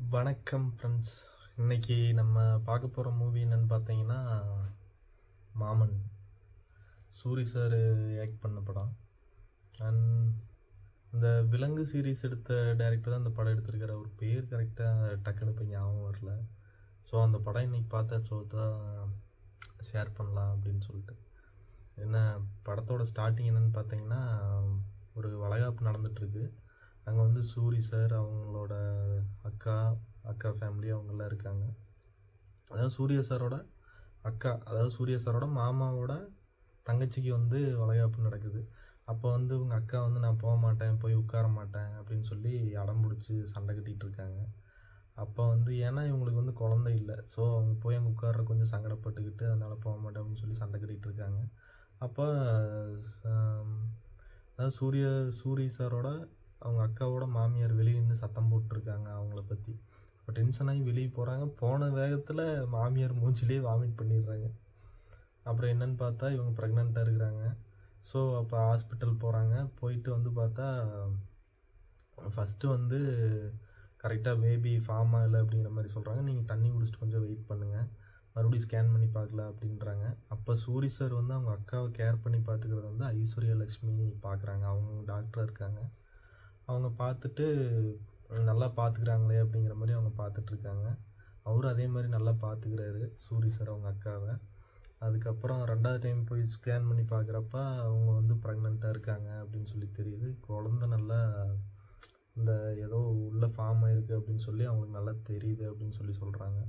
வணக்கம் ஃப்ரெண்ட்ஸ். இன்னைக்கு நம்ம பார்க்க போகிற மூவி என்னன்னு பார்த்தீங்கன்னா மாமன். சூரி சார் ஆக்ட் பண்ண படம். அண்ட் இந்த விலங்கு சீரீஸ் எடுத்த டைரக்டர் தான் இந்த படம் எடுத்திருக்காரு. அவர் பேர் கரெக்டாக டக்குன்னு இப்போ ஞாபகம் வரல. ஸோ அந்த படம் இன்னைக்கு பார்த்தேன். ஸோ தான் ஷேர் பண்ணலாம் அப்படின்னு சொல்லிட்டு. என்ன படத்தோட ஸ்டார்டிங் என்னன்னு பார்த்தீங்கன்னா, ஒரு வளைகாப்பு நடந்துகிட்ருக்கு. அங்கே வந்து சூரி சார், அவங்களோட அக்கா ஃபேமிலி அவங்கெல்லாம் இருக்காங்க. அதாவது சூர்யா சாரோட அக்கா, அதாவது சூர்யா சாரோட மாமாவோட தங்கச்சிக்கு வந்து வளைகாப்பு நடக்குது. அப்போ வந்து இவங்க அக்கா வந்து நான் போக மாட்டேன், போய் உட்கார மாட்டேன் அப்படின்னு சொல்லி அடம் பிடிச்சி சண்டை கட்டிகிட்டு இருக்காங்க. அப்போ வந்து ஏன்னா இவங்களுக்கு வந்து குழந்தை இல்லை. ஸோ அவங்க போய் அங்கே உட்கார கொஞ்சம் சங்கடப்பட்டுக்கிட்டு அதனால் போக மாட்டேன் அப்படின்னு சொல்லி சண்டை கட்டிகிட்டு இருக்காங்க. அப்போ அதாவது சூரி சாரோட அவங்க அக்காவோட மாமியார் வெளியே நின்று சத்தம் போட்டிருக்காங்க அவங்கள பற்றி. இப்போ டென்ஷன் ஆகி வெளியே போகிறாங்க. போன வேகத்தில் மாமியார் மூஞ்சிலே வாமிட் பண்ணிடுறாங்க. அப்புறம் என்னன்னு பார்த்தா இவங்க ப்ரெக்னெண்ட்டாக இருக்கிறாங்க. ஸோ அப்போ ஹாஸ்பிட்டல் போகிறாங்க. போயிட்டு வந்து பார்த்தா ஃபஸ்ட்டு வந்து கரெக்டாக பேபி ஃபார்ம் ஆகலை அப்படிங்கிற மாதிரி சொல்கிறாங்க. நீங்கள் தண்ணி குடிச்சிட்டு கொஞ்சம் வெயிட் பண்ணுங்கள், மறுபடியும் ஸ்கேன் பண்ணி பார்க்கலாம் அப்படின்றாங்க. அப்போ சூரி சார் வந்து அவங்க அக்காவை கேர் பண்ணி பார்த்துக்கிறது வந்து ஐஸ்வர்யா லக்ஷ்மி பார்க்குறாங்க. அவங்க டாக்டராக இருக்காங்க. அவங்க பார்த்துட்டு நல்லா பார்த்துக்கிறாங்களே அப்படிங்கிற மாதிரி அவங்க பார்த்துட்ருக்காங்க. அவரும் அதே மாதிரி நல்லா பார்த்துக்கிறாரு சூரி சார் அவங்க அக்காவை. அதுக்கப்புறம் 2வது டைம் போய் ஸ்கேன் பண்ணி பார்க்குறப்ப அவங்க வந்து ப்ரெக்னெண்ட்டாக இருக்காங்க அப்படின்னு சொல்லி தெரியுது. குழந்த நல்லா இந்த ஏதோ உள்ள ஃபார்ம் ஆகிருக்கு அப்படின்னு சொல்லி அவங்களுக்கு நல்லா தெரியுது அப்படின்னு சொல்லி சொல்கிறாங்க.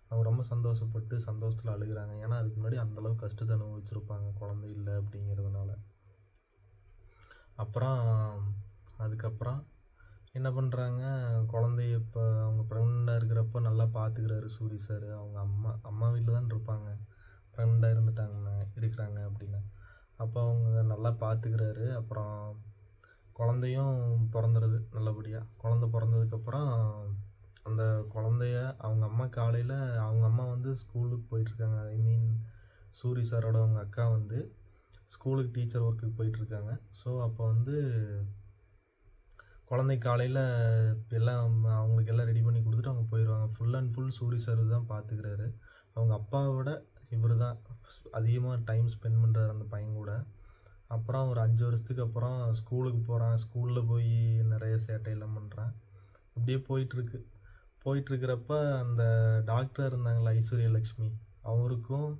அவங்க ரொம்ப சந்தோஷப்பட்டு சந்தோஷத்தில் அழுகிறாங்க. ஏன்னா அதுக்கு முன்னாடி அந்தளவு கஷ்டத்தை அனுபவிச்சிருப்பாங்க குழந்தை இல்லை அப்படிங்கிறதுனால. அதுக்கப்புறம் என்ன பண்ணுறாங்க, குழந்தைய இப்போ அவங்க ப்ரெக்னெண்ட்டாக இருக்கிறப்போ நல்லா பார்த்துக்கிறாரு சூரி சார். அவங்க அம்மா வீட்டில் தான் இருப்பாங்க, ப்ரெக்னெண்ட்டாக இருக்கிறாங்க அப்படின்னு. அப்போ அவங்க நல்லா பார்த்துக்கிறாரு. அப்புறம் குழந்தையும் பிறந்துடுது நல்லபடியாக. குழந்தை பிறந்ததுக்கப்புறம் அந்த குழந்தைய அவங்க அம்மா காலையில் அவங்க அம்மா வந்து ஸ்கூலுக்கு போயிட்டுருக்காங்க. ஐ மீன் சூரி சாரோட அவங்க அக்கா வந்து ஸ்கூலுக்கு டீச்சர் ஒர்க்குக்கு போயிட்டுருக்காங்க. ஸோ அப்போ வந்து குழந்தை காலையில் எல்லாம் அவங்களுக்கு எல்லாம் ரெடி பண்ணி கொடுத்துட்டு அவங்க போயிடுவாங்க. Full and full Soori sir தான் பார்த்துக்கிறாரு. அவங்க அப்பாவை விட இவர் தான் அதிகமாக டைம் ஸ்பெண்ட் பண்ணுறாரு அந்த பையன் கூட. அப்புறம் ஒரு 5 வருஷத்துக்கு அப்புறம் ஸ்கூலுக்கு போகிறான். ஸ்கூலில் போய் நிறைய சேட்டையெல்லாம் பண்ணுறான். இப்படியே போயிட்டுருக்கிறப்ப அந்த டாக்டர் இருந்தாங்களா ஐஸ்வர்யா லக்ஷ்மி, அவங்களுக்கும்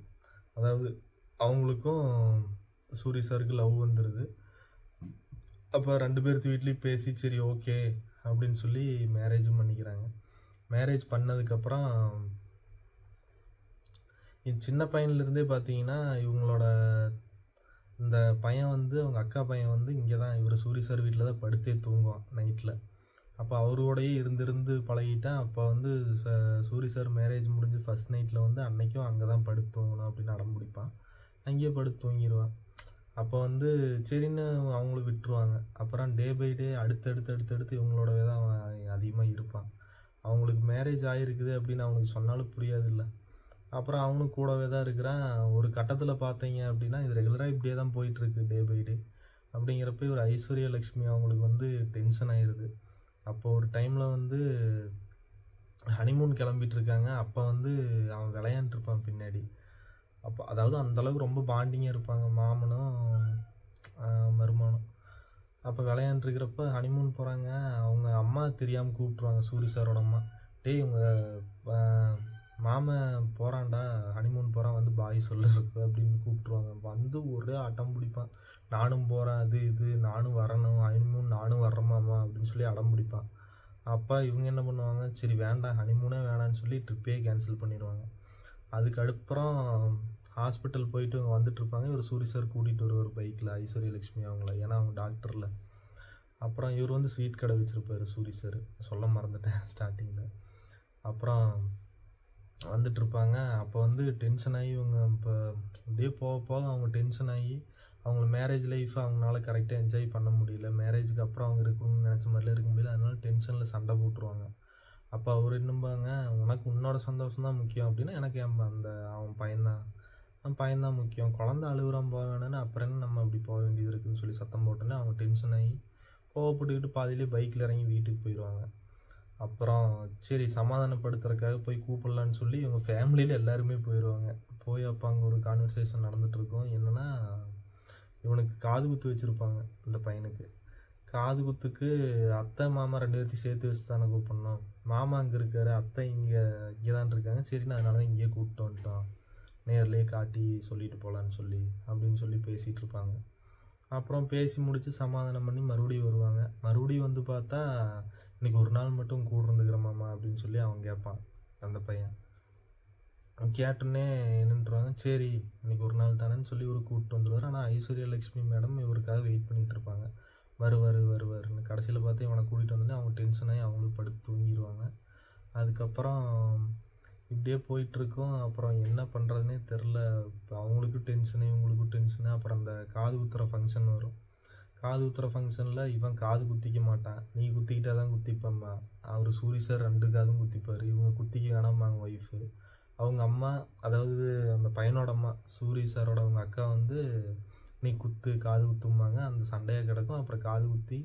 சூரி சாருக்கு லவ் வந்துடுது. அப்போ 2 பேர்த்து வீட்லேயும் பேசி சரி ஓகே அப்படின்னு சொல்லி மேரேஜும் பண்ணிக்கிறாங்க. மேரேஜ் பண்ணதுக்கப்புறம் இது சின்ன பையன்லேருந்தே பார்த்தீங்கன்னா இவங்களோட இந்த பையன் வந்து அவங்க அக்கா பையன் வந்து இங்கே தான் இவர் சூரி சார் வீட்டில் தான் படுத்தே தூங்குவான் நைட்டில். அப்போ அவரோடையே இருந்து பழகிட்டான். அப்போ வந்து சூரி சார் மேரேஜ் முடிஞ்சு ஃபஸ்ட் நைட்டில் வந்து அன்னைக்கும் அங்கே தான் படுத்து தூங்கணும் அப்படின்னு அடம் பிடிப்பான். அங்கேயே படுத்து தூங்கிடுவான். அப்போ வந்து சரின்னு அவங்களுக்கு விட்டுருவாங்க. அப்புறம் டே பை டே அடுத்தடுத்து இவங்களோடவே தான் அவன் அதிகமாக இருப்பான். அவங்களுக்கு மேரேஜ் ஆகிருக்குது அப்படின்னு அவனுக்கு சொன்னாலும் புரியாதில்ல. அப்புறம் அவனும் கூடவே தான் இருக்கிறான். ஒரு கட்டத்தில் பார்த்தீங்க அப்படின்னா இது ரெகுலராக இப்படியே தான் போயிட்டுருக்கு டே பை டே. அப்படிங்கிறப்ப ஒரு ஐஸ்வர்யா லக்ஷ்மி அவங்களுக்கு வந்து டென்ஷன் ஆயிடுது. அப்போ ஒரு டைமில் வந்து ஹனிமூன் கிளம்பிட்டு இருக்காங்க. அப்போ வந்து அவன் விளையாண்டுருப்பான் பின்னாடி. அப்போ அதாவது அந்தளவுக்கு ரொம்ப பாண்டிங்காக இருப்பாங்க மாமனும் மருமகனும். அப்போ விளையாண்டுருக்கிறப்ப ஹனிமூன் போகிறாங்க. அவங்க அம்மா தெரியாமல் கூப்பிட்ருவாங்க சூரி சாரோட அம்மா. டேய் உங்கள் மாமன் போகிறான்டா, ஹனிமூன் போகிறான், வந்து பாய் சொல்லுறதுக்கு அப்படின்னு கூப்பிட்ருவாங்க. வந்து ஒரே அடம் பிடிப்பான். நானும் போகிறேன், அது இது நானும் வரணும், ஹனிமூன் நானும் வர்றேம்மாம்மா அப்படின்னு சொல்லி அடம் பிடிப்பான். அப்போ இவங்க என்ன பண்ணுவாங்க, சரி வேண்டாம் ஹனிமூனே வேணான்னு சொல்லி ட்ரிப்பே கேன்சல் பண்ணிடுவாங்க. அதுக்கப்புறம் ஹாஸ்பிட்டல் போயிட்டு இவங்க வந்துட்டுருப்பாங்க. இவர் சூரி சார் கூட்டிகிட்டு வருவார் பைக்கில் ஐஸ்வர்யா லக்ஷ்மி அவங்கள. ஏன்னா அவங்க டாக்டரில். அப்புறம் இவர் வந்து ஸ்வீட் கடை வச்சுருப்பார் சூரி சார், சொல்ல மறந்துட்டேன் ஸ்டார்டிங்கில். அப்புறம் வந்துட்டுருப்பாங்க. அப்போ வந்து டென்ஷன் ஆகி இவங்க இப்போ அப்படியே போக அவங்க டென்ஷன் ஆகி அவங்க மேரேஜ் லைஃப்பை அவங்களால கரெக்டாக என்ஜாய் பண்ண முடியல. மேரேஜுக்கு அப்புறம் அவங்க இருக்கணும்னு நினச்ச மாதிரிலாம் இருக்க முடியல. அதனால டென்ஷனில் சண்டை போட்டுருவாங்க. அப்போ அவர் என்னம்பாங்க, உனக்கு உன்னோட சந்தோஷம் தான் முக்கியம் அப்படின்னா எனக்கு அவன் பையன்தான் முக்கியம். குழந்தை அழுகுறான் போக வேணும்னு அப்புறம் என்ன நம்ம அப்படி போக வேண்டியது இருக்குதுன்னு சொல்லி சத்தம் போட்டோன்னே அவங்க டென்ஷன் ஆகி கோவப்பட்டுக்கிட்டு பாதியிலே பைக்கில் இறங்கி வீட்டுக்கு போயிடுவாங்க. அப்புறம் சரி சமாதானப்படுத்துறதுக்காக போய் கூப்பிடலான்னு சொல்லி இவங்க ஃபேமிலியில் எல்லாருமே போயிடுவாங்க. போய் அப்போ அங்கே ஒரு கான்வர்சேஷன் நடந்துகிட்ருக்கும். என்னென்னா இவனுக்கு காது குத்து வச்சுருப்பாங்க இந்த பையனுக்கு. காது குத்துக்கு அத்தை மாமா 2 பேர்த்தையும் சேர்த்து வச்சு தானே கூப்பிட்ணும். மாமா அங்கே இருக்கார், அத்தை இங்கே தான் இருக்காங்க. சரின்னு அதனால தான் இங்கேயே கூப்பிட்டு வந்துட்டோம், நேர்லேயே காட்டி சொல்லிட்டு போகலான்னு சொல்லி அப்படின்னு சொல்லி பேசிகிட்டு இருப்பாங்க. அப்புறம் பேசி முடித்து சமாதானம் பண்ணி மறுபடியும் வருவாங்க. மறுபடியும் வந்து பார்த்தா இன்றைக்கி ஒரு நாள் மட்டும் கூட இருந்துக்கிறேன் மாமா அப்படின்னு சொல்லி அவன் கேட்பான் அந்த பையன். கேட்டோன்னே நின்றுவாங்க. சரி இன்றைக்கி ஒரு நாள் தானேன்னு சொல்லி இவர் கூப்பிட்டு வந்துடுவார். ஆனால் ஐஸ்வர்யா லக்ஷ்மி மேடம் இவருக்காக வெயிட் பண்ணிகிட்டு இருப்பாங்க. வருவாருன்னு. கடைசியில் பார்த்து இவனை கூட்டிகிட்டு வந்தோடனே அவங்க டென்ஷனாகி அவங்களும் படுத்து தூங்கிடுவாங்க. அதுக்கப்புறம் இப்படியே போயிட்டுருக்கும். அப்புறம் என்ன பண்ணுறதுனே தெரில. இப்போ அவங்களுக்கும் டென்ஷனு, இவங்களுக்கும் டென்ஷனு. அப்புறம் அந்த காது குத்துற ஃபங்க்ஷன் வரும். காது குத்துற ஃபங்க்ஷனில் இவன் காது குத்திக்க மாட்டான். நீ குத்திக்கிட்டா தான் குத்திப்பம்மா. அவர் சூரி சார் 2 காதும் குத்திப்பார். இவங்க குத்திக்க வேணாம்பாங்க ஒய்ஃபு. அவங்க அம்மா, அதாவது அந்த பையனோட அம்மா சூரி சாரோட அவங்க அக்கா வந்து நீ குத்து காது குத்தும்பாங்க. அந்த சண்டையாக கிடக்கும். அப்புறம் காது குத்தி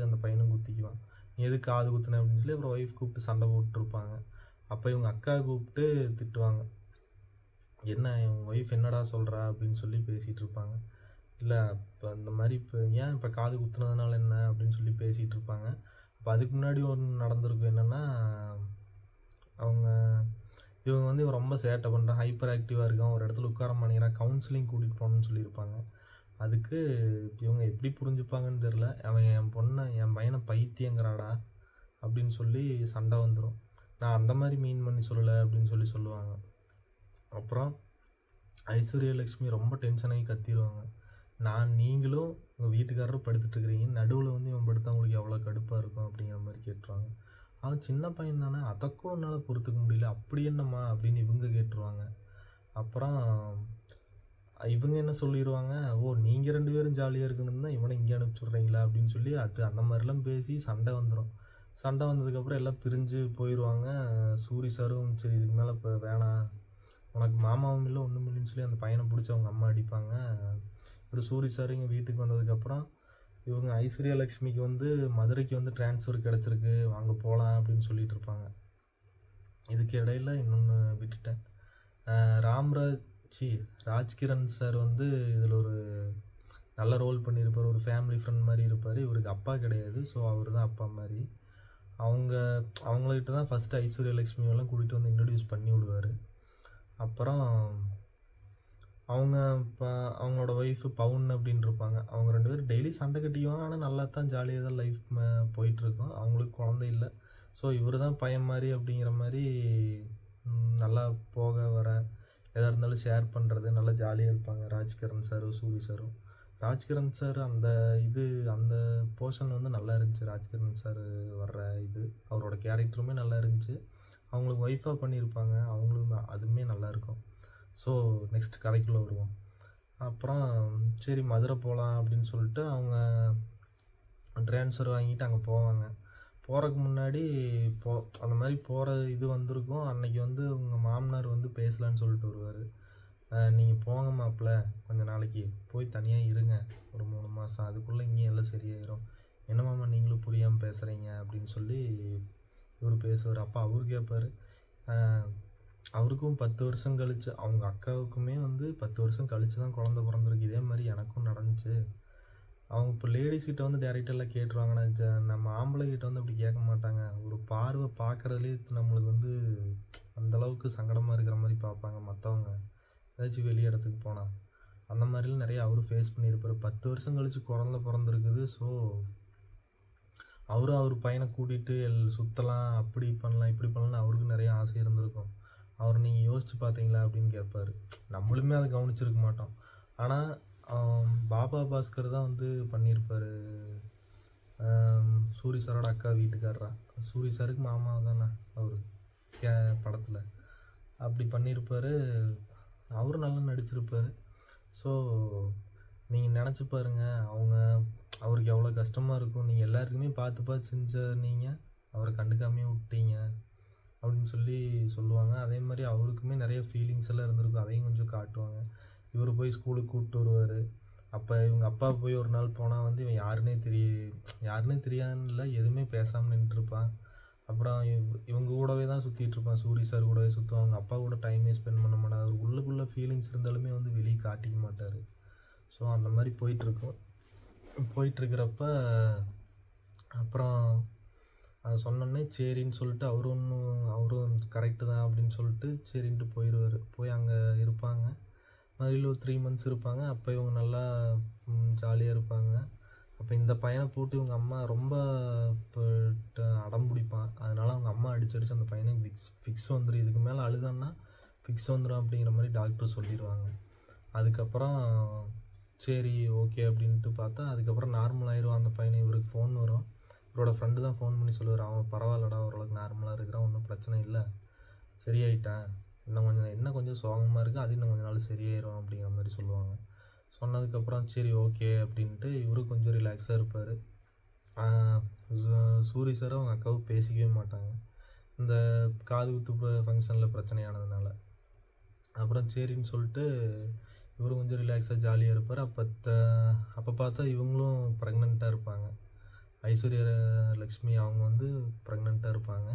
அந்த பையனும் குத்திக்குவான். நீ எதுக்கு காது குத்துன அப்படின்னு சொல்லி அப்புறம் ஒய்ஃப் கூப்பிட்டு சண்டை போட்டுருப்பாங்க. அப்போ இவங்க அக்கா கூப்பிட்டு திட்டுவாங்க. என்ன உங்கள் ஒய்ஃப் என்னடா சொல்கிறா அப்படின்னு சொல்லி பேசிகிட்டு இருப்பாங்க. இல்லை இப்போ இந்த மாதிரி இப்போ ஏன் இப்போ காது குத்துனதுனால என்ன அப்படின்னு சொல்லி பேசிகிட்டு இருப்பாங்க. அப்போ அதுக்கு முன்னாடி ஒன்று நடந்திருக்கும். என்னென்னா இவங்க வந்து இவன் ரொம்ப சேட்டை பண்ணுறான், ஹைப்பர் ஆக்டிவாக இருக்கான், ஒரு இடத்துல உட்கார மாட்டேங்கிறான், கவுன்சிலிங் கூட்டிகிட்டு போகணுன்னு சொல்லியிருப்பாங்க. அதுக்கு இவங்க எப்படி புரிஞ்சுப்பாங்கன்னு தெரில. அவன் என் பையனை பைத்தியங்கிறாடா அப்படின்னு சொல்லி சண்டை வந்துடும். நான் அந்த மாதிரி மீன் பண்ணி சொல்லலை அப்படின்னு சொல்லி சொல்லுவாங்க. அப்புறம் ஐஸ்வர்யா லக்ஷ்மி ரொம்ப டென்ஷன் ஆகி கத்திடுவாங்க. நீங்களும் உங்கள் வீட்டுக்காரரும் படுத்துட்ருக்கிறீங்க, நடுவில் வந்து இவன் படுத்தா உங்களுக்கு எவ்வளோ கடுப்பாக இருக்கும் அப்படிங்கிற மாதிரி கேட்டுருவாங்க. அவன் சின்ன பையன் தானே, அதற்கும் என்னால் பொறுத்துக்க முடியல, அப்படி என்னம்மா அப்படின்னு இவங்க கேட்டுருவாங்க. அப்புறம் இவங்க என்ன சொல்லிடுவாங்க, ஓ நீங்கள் 2 பேரும் ஜாலியாக இருக்கணும்னு தான் இவனை இங்கே அனுப்பிச்சுட்றீங்களா அப்படின்னு சொல்லி அந்த மாதிரிலாம் பேசி சண்டை வந்துடும். சண்டை வந்ததுக்கப்புறம் எல்லாம் பிரிஞ்சு போயிடுவாங்க. சூரி சாரும் சரி இதுக்கு மேலே இப்போ வேணாம், உனக்கு மாமாவும் இல்லை ஒன்றும் இல்லைன்னு சொல்லி அந்த பையனை பிடிச்சி அவங்க அம்மா அடிப்பாங்க. ஒரு சூரி சார் இங்கே வீட்டுக்கு வந்ததுக்கப்புறம் இவங்க ஐஸ்வர்யா லக்ஷ்மிக்கு வந்து மதுரைக்கு வந்து ட்ரான்ஸ்ஃபர் கிடச்சிருக்கு, வாங்க போகலாம் அப்படின்னு சொல்லிட்டு இருப்பாங்க. இதுக்கு இடையில இன்னொன்று விட்டுட்டேன். ராஜ்கிரண் சார் வந்து இதில் ஒரு நல்ல ரோல் பண்ணியிருப்பார். ஒரு ஃபேமிலி ஃப்ரெண்ட் மாதிரி இருப்பார். இவருக்கு அப்பா கிடையாது, ஸோ அவர் தான் அப்பா மாதிரி. அவங்கக்கிட்ட தான் ஃபஸ்ட்டு ஐஸ்வர்யா லக்ஷ்மியெல்லாம் கூட்டிகிட்டு வந்து இன்ட்ரடியூஸ் பண்ணி விடுவார். அப்புறம் அவங்களோட ஒய்ஃபு பவுன் அப்படின்னு இருப்பாங்க. அவங்க 2 பேரும் டெய்லி சண்டை கட்டிக்குவாங்க. ஆனால் நல்லா தான் ஜாலியாக தான் லைஃப் போயிட்டுருக்கும். அவங்களுக்கு குழந்தை இல்லை. ஸோ இவர் தான் பையன் மாதிரி அப்படிங்கிற மாதிரி நல்லா போக வர எதாக இருந்தாலும் ஷேர் பண்ணுறது, நல்லா ஜாலியாக இருப்பாங்க ராஜ்கிரண் சாரும் சூரி சாரும். ராஜ்கிரண் சார் அந்த போர்ஷன் வந்து நல்லா இருந்துச்சு. ராஜ்கிரண் சார் வர்ற அவரோட கேரக்டருமே நல்லா இருந்துச்சு. அவங்களுக்கு ஒய்ஃபாக பண்ணியிருப்பாங்க, அவங்களும் அதுவுமே நல்லாயிருக்கும். ஸோ நெக்ஸ்ட் கதைக்குள்ளே வருவோம். அப்புறம் சரி மதுரை போகலாம் அப்படின்னு சொல்லிட்டு அவங்க ட்ரான்ஸ்ஃபர் வாங்கிட்டு அங்கே போவாங்க. போகிறதுக்கு முன்னாடி அந்த மாதிரி போகிற வந்திருக்கும். அன்றைக்கி வந்து உங்கள் மாமனார் வந்து பேசலான்னு சொல்லிட்டு வருவார். நீங்கள் போங்க மாப்பிள்ள, கொஞ்சம் நாளைக்கு போய் தனியாக இருங்க, ஒரு 3 மாதம், அதுக்குள்ளே இங்கேயும் எல்லாம் சரியாயிடும். என்ன மாமா நீங்களும் புரியாமல் பேசுகிறீங்க அப்படின்னு சொல்லி இவர் பேசுவார். அப்போ அவர் கேட்பார், அவருக்கும் 10 வருஷம் கழிச்சு, அவங்க அக்காவுக்குமே வந்து 10 வருஷம் கழிச்சு தான் குழந்த பிறந்திருக்கு. இதே மாதிரி எனக்கும் நடந்துச்சு. அவங்க இப்போ லேடிஸ்கிட்ட வந்து டேரெக்டெல்லாம் கேட்டுருவாங்கன்னா, நம்ம ஆம்பளைக்கிட்ட வந்து அப்படி கேட்க மாட்டாங்க. ஒரு பார்வை பார்க்குறதுலே நம்மளுக்கு வந்து அந்தளவுக்கு சங்கடமாக இருக்கிற மாதிரி பார்ப்பாங்க மற்றவங்க, ஏதாச்சும் வெளி இடத்துக்கு போனால். அந்த மாதிரிலாம் நிறைய அவரும் ஃபேஸ் பண்ணியிருப்பார். 10 வருஷம் கழிச்சு குழந்த பிறந்திருக்குது. ஸோ அவரும் அவர் பையனை கூட்டிகிட்டு சுற்றலாம், அப்படி பண்ணலாம் இப்படி பண்ணலாம்னு அவருக்கும் நிறைய ஆசை இருந்திருக்கும். அவர் நீங்கள் யோசித்து பார்த்தீங்களா அப்படின்னு கேட்பார். நம்மளுமே அதை கவனிச்சிருக்க மாட்டோம். ஆனால் பாபா பாஸ்கர் தான் வந்து பண்ணியிருப்பார். சூரி சாரோட அக்கா வீட்டுக்காரரா, சூரி சாருக்கு மாமா தானே அவர் படத்தில், அப்படி பண்ணியிருப்பார். அவரும் நல்லா நடிச்சிருப்பார். ஸோ நீங்கள் நினச்சி பாருங்கள், அவருக்கு எவ்வளோ கஷ்டமாக இருக்கும். நீங்கள் எல்லாத்துக்குமே பார்த்து செஞ்ச நீங்கள் அவரை கண்டுக்காமே விட்டீங்க அப்படின்னு சொல்லி சொல்லுவாங்க. அதே மாதிரி அவருக்குமே நிறைய ஃபீலிங்ஸ் எல்லாம் இருந்திருக்கும். அதையும் கொஞ்சம் காட்டுவாங்க. இவர் போய் ஸ்கூலுக்கு கூப்பிட்டு வருவார். அப்போ இவங்க அப்பா போய் ஒரு நாள் போனால் வந்து இவன் யாருன்னே தெரியாதுன்னு இல்லை, எதுவுமே பேசாமல் நின்றுருப்பான். அப்புறம் இவங்க கூடவே தான் சுற்றிட்டு இருப்பான். சூரி சார் கூடவே சுற்றுவான். அவங்க அப்பா கூட டைமே ஸ்பெண்ட் பண்ண மாட்டார். அவர் உள்ளுக்குள்ளே ஃபீலிங்ஸ் இருந்தாலுமே வந்து வெளியே காட்டிக்க மாட்டார். ஸோ அந்த மாதிரி போயிட்டுருக்கும். போயிட்டுருக்கிறப்ப அப்புறம் அதை சொன்னோன்னே சரின்னு சொல்லிட்டு அவரும் கரெக்டு தான் அப்படின்னு சொல்லிட்டு சரின்ட்டு போயிடுவார். போய் அங்கே இருப்பாங்க. மறுபடியும் ஒரு 3 months இருப்பாங்க. அப்போ இவங்க நல்லா ஜாலியாக இருப்பாங்க. அப்போ இந்த பையனை போட்டு இவங்க அம்மா ரொம்ப அடம் பிடிப்பான். அதனால அவங்க அம்மா அடிச்சு அந்த பையனுக்கு ஃபிக்ஸ் வந்துடும். இதுக்கு மேலே அழுதான்னா ஃபிக்ஸ் வந்துடும் அப்படிங்கிற மாதிரி டாக்டர் சொல்லிடுவாங்க. அதுக்கப்புறம் சரி ஓகே அப்படின்ட்டு பார்த்தா அதுக்கப்புறம் நார்மல் ஆயிடுவான் அந்த பையனை. இவருக்கு ஃபோன் வரும். இவரோட ஃப்ரெண்டு தான் ஃபோன் பண்ணி சொல்லுவார், அவன் பரவாயில்லடா, ஓரளவுக்கு நார்மலாக இருக்கிறான், ஒன்றும் பிரச்சனை இல்லை, சரியாயிட்டான், இன்னும் கொஞ்சம் சோகமாக இருக்குது, அது இன்னும் கொஞ்சம் நாள் சரியாயிரும் அப்படிங்கிற மாதிரி சொல்லுவாங்க. சொன்னதுக்கப்புறம் சரி ஓகே அப்படின்ட்டு இவரும் கொஞ்சம் ரிலாக்ஸாக இருப்பார். சூரி சார் அவங்க அக்காவும் பேசிக்கவே மாட்டாங்க, இந்த காது குத்து ஃபங்க்ஷனில் பிரச்சனையானதுனால. அப்புறம் சரின்னு சொல்லிட்டு இவரும் கொஞ்சம் ரிலாக்ஸாக ஜாலியாக இருப்பார். அப்போ பார்த்தா இவங்களும் ப்ரெக்னெண்ட்டாக இருப்பாங்க. ஐஸ்வர்யா லக்ஷ்மி அவங்க வந்து ப்ரெக்னெண்ட்டாக இருப்பாங்க.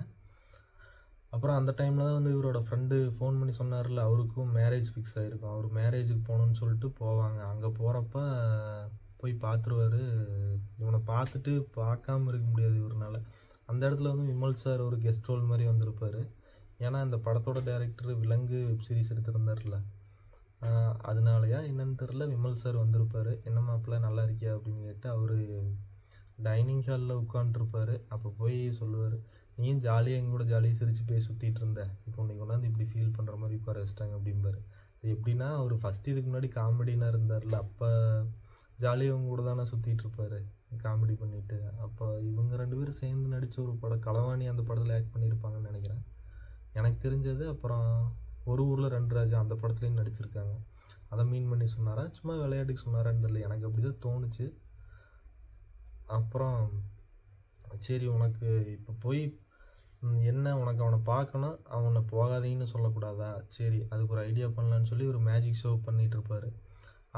அப்புறம் அந்த டைமில் தான் வந்து இவரோட ஃப்ரெண்டு ஃபோன் பண்ணி சொன்னார்ல, அவருக்கும் மேரேஜ் ஃபிக்ஸ் ஆகிருக்கும். அவர் மேரேஜுக்கு போகணுன்னு சொல்லிட்டு போவாங்க. அங்கே போகிறப்ப போய் பார்த்துருவார். இவனை பார்த்துட்டு பார்க்காம இருக்க முடியாது இவரால். அந்த இடத்துல வந்து விமல் சார் ஒரு கெஸ்ட் ரோல் மாதிரி வந்திருப்பார். ஏன்னா இந்த படத்தோட டைரக்டர் விலங்கு வெப் சீரிஸ் எடுத்திருந்தார்ல, அதனாலயா என்னன்னு தெரில, விமல் சார் வந்திருப்பார். என்ன மாப்பிள்ள நல்லா இருக்கியா அப்படின்னு கேட்டு அவர் டைனிங் ஹாலில் உட்காண்ட்ருப்பார். அப்போ போய் சொல்லுவார், நீயும் ஜாலியாக எங்க கூட ஜாலியாக சிரித்து போய் சுற்றிட்டு இருந்த, இப்போ உன்னை கொண்டாந்து இப்படி ஃபீல் பண்ணுற மாதிரி உட்கார வச்சிட்டாங்க அப்படிம்பார். அது எப்படின்னா அவர் ஃபஸ்ட்டு இதுக்கு முன்னாடி காமெடினா இருந்தார்ல, அப்போ ஜாலியாக அவங்க கூட தானே சுற்றிட்டு இருப்பார் காமெடி பண்ணிவிட்டு. அப்போ இவங்க 2 பேரும் சேர்ந்து நடித்த ஒரு படம் களவாணி, அந்த படத்தில் ஆக்ட் பண்ணியிருப்பாங்கன்னு நினைக்கிறேன் எனக்கு தெரிஞ்சது. அப்புறம் ஒரு ஊரில் 2 ராஜா அந்த படத்துலேயும் நடிச்சிருக்காங்க. அதை மீன் பண்ணி சொன்னாரா சும்மா விளையாட்டுக்கு சொன்னாரான்னு தெரியல, எனக்கு அப்படி தான் தோணுச்சு. அப்புறம் சரி உனக்கு இப்போ போய் என்ன உனக்கு அவனை பார்க்கணும், அவனை போகாதீங்கன்னு சொல்லக்கூடாதா, சரி அதுக்கு ஒரு ஐடியா பண்ணலான்னு சொல்லி ஒரு மேஜிக் ஷோ பண்ணிகிட்டு இருப்பார்.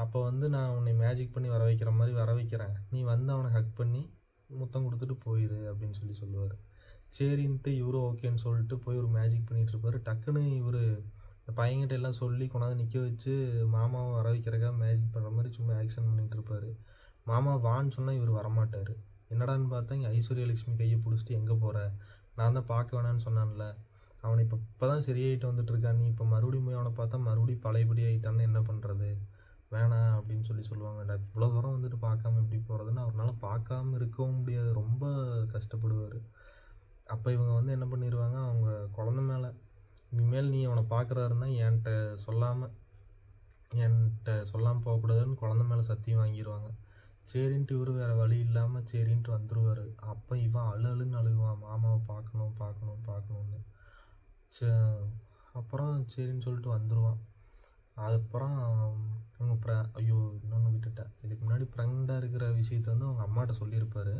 அப்போ வந்து நான் உன்னை மேஜிக் பண்ணி வர வைக்கிற மாதிரி வர வைக்கிறேன், நீ வந்து அவனை ஹக் பண்ணி முத்தம் கொடுத்துட்டு போயிடு அப்படின்னு சொல்லுவார். சரின்ட்டு இவரும் ஓகேன்னு சொல்லிட்டு போய் ஒரு மேஜிக் பண்ணிகிட்டு இருப்பார். டக்குன்னு இவர் இந்த பையன்கிட்ட எல்லாம் சொல்லி கொண்டாந்து நிற்க வச்சு மாமாவை வர வைக்கிறக்காக மேஜிக் பண்ணுற மாதிரி சும்மா ஆக்ஷன் பண்ணிகிட்டு இருப்பார். மாமா வான்னு சொன்னால் இவர் வரமாட்டார். என்னடான்னு பார்த்தா இங்கே ஐஸ்வர்யா லக்ஷ்மி கையை பிடிச்சிட்டு எங்கே போகிற, நான் தான் பார்க்க வேணான்னு சொன்னான்ல, அவனை இப்போ தான் சரியாயிட்டு வந்துட்டுருக்கான், நீ இப்போ மறுபடியும் போய் அவனை பார்த்தா மறுபடியும் பழையபடி ஆகிட்டான்னு என்ன பண்ணுறது, வேணாம் அப்படின்னு சொல்லுவாங்க. இவ்வளோ தூரம் வந்துட்டு பார்க்காம எப்படி போகிறதுன்னு அவரால் பார்க்காம இருக்கவும் முடியாது, ரொம்ப கஷ்டப்படுவார். அப்போ இவங்க வந்து என்ன பண்ணிடுவாங்க, அவங்க குழந்த மேலே இனிமேல் நீ அவனை பார்க்குறாருன்னா என்கிட்ட சொல்லாமல் போகக்கூடாதுன்னு குழந்த மேலே சத்தியம் வாங்கிடுவாங்க. சரின்ட்டு இவர் வேறு வழி இல்லாமல் சரின்ட்டு வந்துடுவார். அப்போ இவன் அழுன்னு அழுவான், மாமாவை பார்க்கணுன்னு. அப்புறம் சரின்னு சொல்லிட்டு வந்துடுவான். அதுக்கப்புறம் அவங்க ஐயோ இன்னொன்று விட்டுட்டேன், இதுக்கு முன்னாடி ப்ரெக்னெண்ட்டாக இருக்கிற விஷயத்த வந்து அவங்க அம்மாட்ட சொல்லியிருப்பார்.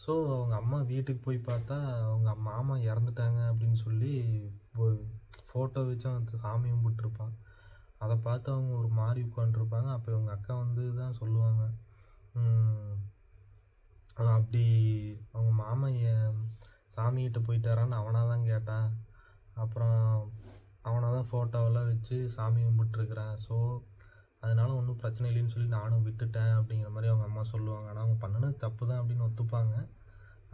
ஸோ அவங்க அம்மா வீட்டுக்கு போய் பார்த்தா அவங்க மாமா இறந்துட்டாங்க அப்படின்னு சொல்லி ஃபோட்டோ வச்சு அவன் சாமி கும்பிட்டுருப்பான். அதை பார்த்து அவங்க ஒரு மாதிரி உட்காந்துருப்பாங்க. அப்போ இவங்க அக்கா வந்து தான் சொல்லுவாங்க, அப்படி அவங்க மாமா சாமிகிட்ட போயிட்டாரான்னு அவனாக தான் கேட்டான், அப்புறம் அவனாக தான் ஃபோட்டோவெல்லாம் வச்சு சாமி கும்பிட்டுருக்குறேன், ஸோ அதனால் ஒன்றும் பிரச்சனை இல்லைன்னு சொல்லி நானும் விட்டுட்டேன் அப்படிங்கிற மாதிரி அவங்க அம்மா சொல்லுவாங்க. ஆனால் அவங்க பண்ணினது தப்பு தான் அப்படின்னு ஒத்துப்பாங்க.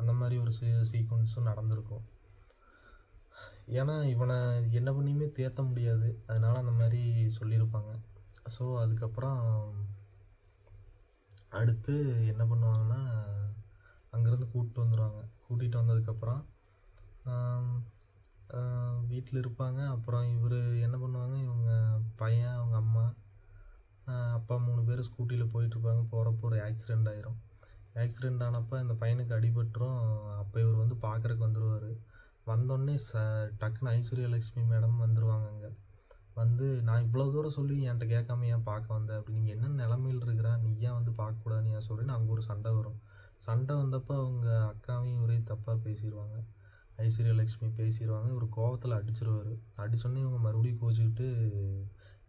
அந்த மாதிரி ஒரு சீக்வன்ஸும் நடந்திருக்கும். ஏன்னா இவனை என்ன பண்ணியுமே தேற்ற முடியாது, அதனால் அந்த மாதிரி சொல்லியிருப்பாங்க. ஸோ அதுக்கப்புறம் அடுத்து என்ன பண்ணுவாங்கன்னா, அங்கேருந்து கூட்டிகிட்டு வந்ததுக்கப்புறம் வீட்டில் இருப்பாங்க. அப்புறம் இவர் என்ன பண்ணுவாங்க, இவங்க பையன் அவங்க அம்மா அப்பா 3 பேர் ஸ்கூட்டியில் போயிட்டுருப்பாங்க. போகிறப்போ ஒரு ஆக்சிடெண்ட் ஆயிரும். ஆக்சிடெண்ட் ஆனப்போ இந்த பையனுக்கு அடிபட்டுரும். அப்போ இவர் வந்து பார்க்குறக்கு வந்துடுவார். வந்தோடனே டக்குன்னு ஐஸ்வர்யா லக்ஷ்மி மேடம் வந்துடுவாங்க. அங்கே வந்து நான் இவ்வளோ தூரம் சொல்லி என்கிட்ட கேட்காம ஏன் பார்க்க வந்தேன், அப்படி நீங்கள் என்ன நிலமையில் இருக்கிறா, நீ ஏன் வந்து பார்க்கக்கூடாதுன்னு ஏன் சொல்கிறேன்னு அங்கே ஒரு சண்டை வரும். சண்டை வந்தப்போ அவங்க அக்காவையும் இவரே தப்பாக பேசிடுவாங்க, ஐஸ்வர்யா லக்ஷ்மி பேசிடுவாங்க. இவர் கோவத்தில் அடிச்சிருவார். அடிச்சோடனே இவங்க மறுபடியும் கோச்சிக்கிட்டு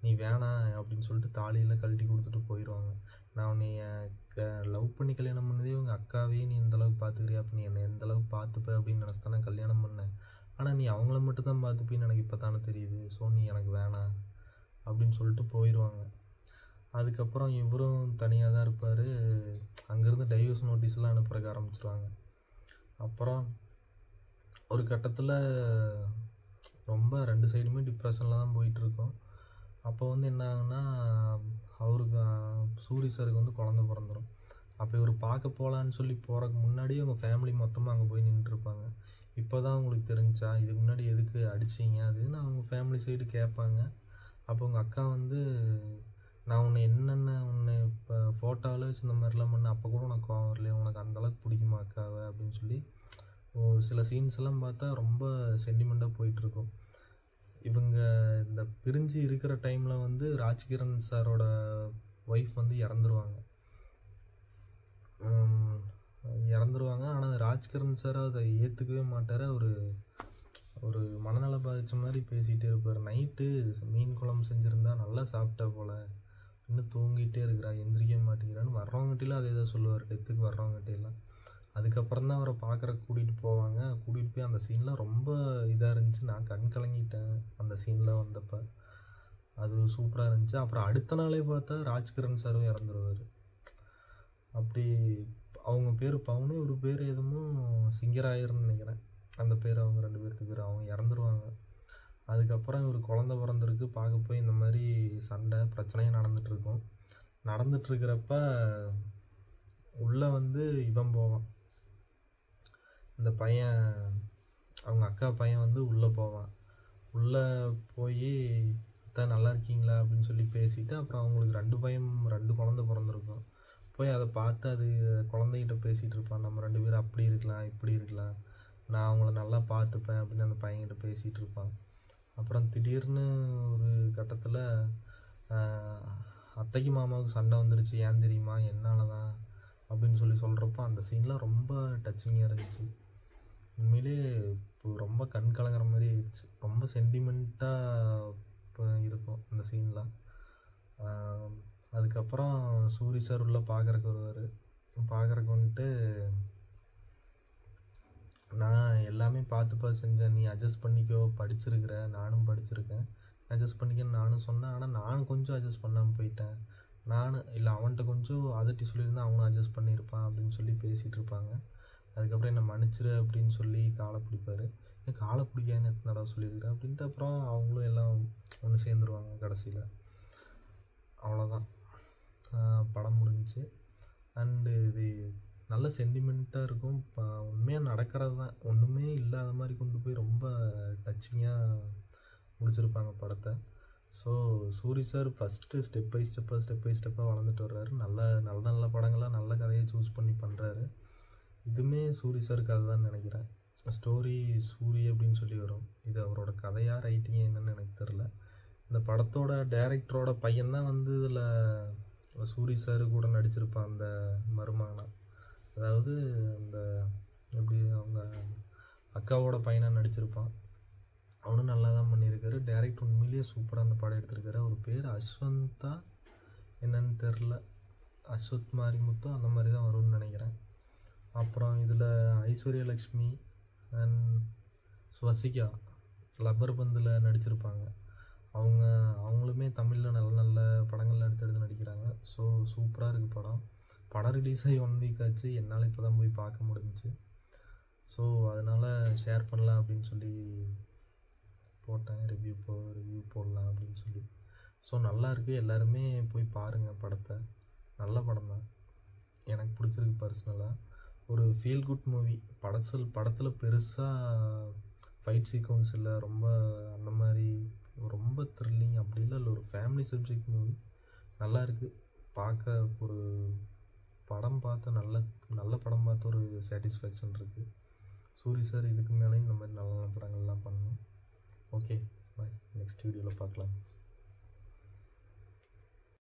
நீ வேணாம் அப்படின்னு சொல்லிட்டு தாலியெல்லாம் கழட்டி கொடுத்துட்டு போயிடுவாங்க. நான் உன்னைய லவ் பண்ணி கல்யாணம் பண்ணதே உங்கள் அக்காவே நீ இந்தளவுக்கு பார்த்துக்கிறியா, அப்போ நீ என்னை எந்தளவுக்கு பார்த்துப்ப அப்படின்னு நினச்சி தான் நான் கல்யாணம் பண்ணேன். ஆனால் நீ அவங்கள மட்டும் தான் பார்த்துப்பின்னு எனக்கு இப்போ தானே தெரியுது. ஸோ நீ எனக்கு வேணாம் அப்படின்னு சொல்லிட்டு போயிடுவாங்க. அதுக்கப்புறம் இவரும் தனியாக தான் இருப்பார். அங்கேருந்து டைவர்ஸ் நோட்டீஸ்லாம் அனுப்புறக்க ஆரம்பிச்சிருவாங்க. அப்புறம் ஒரு கட்டத்தில் ரொம்ப 2 சைடுமே டிப்ரெஷனில் தான் போயிட்டுருக்கோம். அப்போ வந்து என்ன ஆகுன்னா, அவருக்கு சூரி சாருக்கு வந்து குழந்த பிறந்துடும். அப்போ இவர் பார்க்க போகலான்னு சொல்லி போகிறதுக்கு முன்னாடியே அவங்க ஃபேமிலி மொத்தமாக அங்கே போய் நின்றுருப்பாங்க. இப்போ தான் உங்களுக்கு தெரிஞ்சா இதுக்கு முன்னாடி எதுக்கு அடிச்சிங்க அதுன்னு அவங்க ஃபேமிலி சைடு கேட்பாங்க. அப்போ உங்கள் அக்கா வந்து நான் உன்னை இப்போ ஃபோட்டோவில் வச்சு இந்த மாதிரிலாம் பண்ண அப்போ கூட உனக்கு கோவம் வரலையே, உனக்கு அந்தளவுக்கு பிடிக்குமா அக்காவை அப்படின்னு சொல்லி சில சீன்ஸ் எல்லாம் பார்த்தா ரொம்ப சென்டிமெண்ட்டாக போயிட்டுருக்கும். இவங்க இந்த பிரிஞ்சு இருக்கிற டைமில் வந்து ராஜ்கிரண் சாரோட ஒய்ஃப் வந்து இறந்துருவாங்க. ஆனால் ராஜ்கிரண் சார் அதை ஏற்றுக்கவே மாட்டார். ஒரு மனநல பாதித்த மாதிரி பேசிகிட்டே இருப்பார். நைட்டு மீன் குழம்பு செஞ்சுருந்தா நல்லா சாப்பிட்டா போல், இன்னும் தூங்கிட்டே இருக்கிறா, எந்திரிக்க மாட்டேங்கிறான்னு வர்றவங்ககிட்டலாம் அதே தான் சொல்லுவார், டெத்துக்கு வர்றவங்ககிட்டலாம். அதுக்கப்புறம் தான் அவரை பார்க்குறக்கு கூட்டிகிட்டு போவாங்க. கூட்டிகிட்டு போய் அந்த சீன்லாம் ரொம்ப இதாக இருந்துச்சு. நான் கண் கலங்கிட்டேன் அந்த சீனில் வந்தப்போ. அது சூப்பராக இருந்துச்சு. அப்புறம் அடுத்த நாளே பார்த்தா ராஜ்கிரண் சாரும் இறந்துருவார். அப்படி அவங்க பேர் பவுனு, ஒரு பேர் எதுவும் சிங்கராயர்னு நினைக்கிறேன். அந்த பேர் அவங்க 2 பேர்த்துக்கு பேர். அவங்க இறந்துருவாங்க. அதுக்கப்புறம் இவர் குழந்த பிறந்திருக்கு பார்க்க போய் இந்த மாதிரி சண்டை பிரச்சனையும் நடந்துகிட்ருக்கும். நடந்துகிட்ருக்கிறப்ப உள்ளே வந்து இவன் போவான், இந்த பையன் அவங்க அக்கா பையன் வந்து உள்ளே போவான். உள்ளே போய் தான் நல்லா இருக்கீங்களா அப்படின்னு சொல்லி பேசிவிட்டு, அப்புறம் அவங்களுக்கு 2 குழந்த பிறந்திருக்கும். போய் அதை பார்த்து அது குழந்தைகிட்ட பேசிகிட்டு இருப்பான், நம்ம 2 பேரும் அப்படி இருக்கலாம் இப்படி இருக்கலாம், நான் அவங்கள நல்லா பார்த்துப்பேன் அப்படின்னு அந்த பையன்கிட்ட பேசிகிட்டு இருப்பான். அப்புறம் திடீர்னு ஒரு கட்டத்தில் அத்தைக்கு மாமாவுக்கு சண்டை வந்துருச்சு. ஏன் தெரியுமா, என்னால் தான் அப்படின்னு சொல்லி சொல்கிறப்போ அந்த சீன்லாம் ரொம்ப டச்சிங்காக இருந்துச்சு. உண்மையிலே இப்போ ரொம்ப கண் கலங்குற மாதிரி ஆயிடுச்சு. ரொம்ப சென்டிமெண்ட்டாக இப்போ இருக்கும் அந்த சீன்லாம். அதுக்கப்புறம் சூரி சார் உள்ள பார்க்குறக்கு வருவார். பார்க்குறக்கு வந்துட்டு, நான் எல்லாமே பார்த்து செஞ்சேன், நீ அட்ஜஸ்ட் பண்ணிக்கோ, படிச்சிருக்கிற, நானும் படிச்சிருக்கேன், அட்ஜஸ்ட் பண்ணிக்கன்னு நானும் சொன்னேன். ஆனால் நானும் கொஞ்சம் அட்ஜஸ்ட் பண்ணாமல் போயிட்டேன். இல்லை அவன்கிட்ட கொஞ்சம் அதட்டி சொல்லியிருந்தேன், அவனும் அட்ஜஸ்ட் பண்ணியிருப்பான் அப்படின்னு சொல்லி பேசிகிட்டு இருப்பாங்க. அதுக்கப்புறம் என்னை மன்னிச்சிரு அப்படின்னு சொல்லி காலை பிடிப்பார். ஏன் காலை பிடிக்காதுன்னு எத்தனை தடவை சொல்லியிருக்கிறேன் அப்படின்ட்டு அப்புறம் அவங்களும் எல்லாம் ஒன்று சேர்ந்துருவாங்க கடைசியில். அவ்வளோதான், படம் முடிஞ்சிச்சு. அண்டு இது நல்ல சென்டிமெண்ட்டாக இருக்கும். உண்மையாக நடக்கிறது தான், ஒன்றுமே இல்லாத மாதிரி கொண்டு போய் ரொம்ப டச்சிங்காக முடிச்சிருப்பாங்க படத்தை. So Soori sir first step by ஸ்டெப்பாக வளர்ந்துட்டு வர்றாரு. நல்ல படங்களாக நல்ல கதையை சூஸ் பண்ணி பண்ணுறாரு. இதுவுமே சூரி சார் கதை தான் நினைக்கிறேன். ஸ்டோரி சூரி அப்படின்னு சொல்லி வரும். இது அவரோட கதையாக ரைட்டிங் என்னன்னு எனக்கு தெரில. இந்த படத்தோட டைரக்டரோட பையன்தான் வந்து இதில் சூரி சார் கூட நடிச்சிருப்பான், அந்த மருமகனாக. அதாவது அந்த எப்படி அவங்க அக்காவோட பையனாக நடிச்சிருப்பான். அவனும் நல்லா தான் பண்ணியிருக்காரு. டைரக்டர் உண்மையிலேயே சூப்பராக அந்த படம் எடுத்திருக்காரு. அவர் பேர் அஸ்வந்தா என்னன்னு தெரில, அஸ்வத் மாரிமுத்து அந்த மாதிரி தான் வரும்னு நினைக்கிறேன். அப்புறம் இதில் ஐஸ்வர்யா லக்ஷ்மி அண்ட் ஸ்வசிகா லப்பர் பந்தில் நடிச்சிருப்பாங்க. அவங்களுமே தமிழில் நல்ல படங்கள் எடுத்து நடிக்கிறாங்க. ஸோ சூப்பராக இருக்குது படம். படம் ரிலீஸ் ஆகி 1 வீக் ஆச்சு. என்னால் இப்போ தான் போய் பார்க்க முடிஞ்சிச்சு. ஸோ அதனால் ஷேர் பண்ணலாம் அப்படின்னு சொல்லி போட்டேன், ரிவ்யூ போடலாம் அப்படின்னு சொல்லி. ஸோ நல்லா இருக்குது, எல்லாருமே போய் பாருங்கள் படத்தை. நல்ல படம் தான், எனக்கு பிடிச்சிருக்கு பர்சனலாக. ஒரு ஃபீல் குட் மூவி. படத்தில் பெருசாக ஃபைட் சீக்வன்ஸ் இல்லை, ரொம்ப அந்த மாதிரி ரொம்ப த்ரில்லிங் அப்படிலாம் இல்லை. ஒரு ஃபேமிலி சப்ஜெக்ட் மூவி. நல்லா இருக்குது பார்க்க. ஒரு படம் பார்த்து நல்ல படம் பார்த்து ஒரு சாட்டிஸ்ஃபேக்ஷன் இருக்குது. சூரி சார் இதுக்கு மேலேயும் இந்த மாதிரி நல்ல படங்கள்லாம் பண்ணணும். ஓகே, பாய். நெக்ஸ்ட் வீடியோவில் பார்க்கலாம்.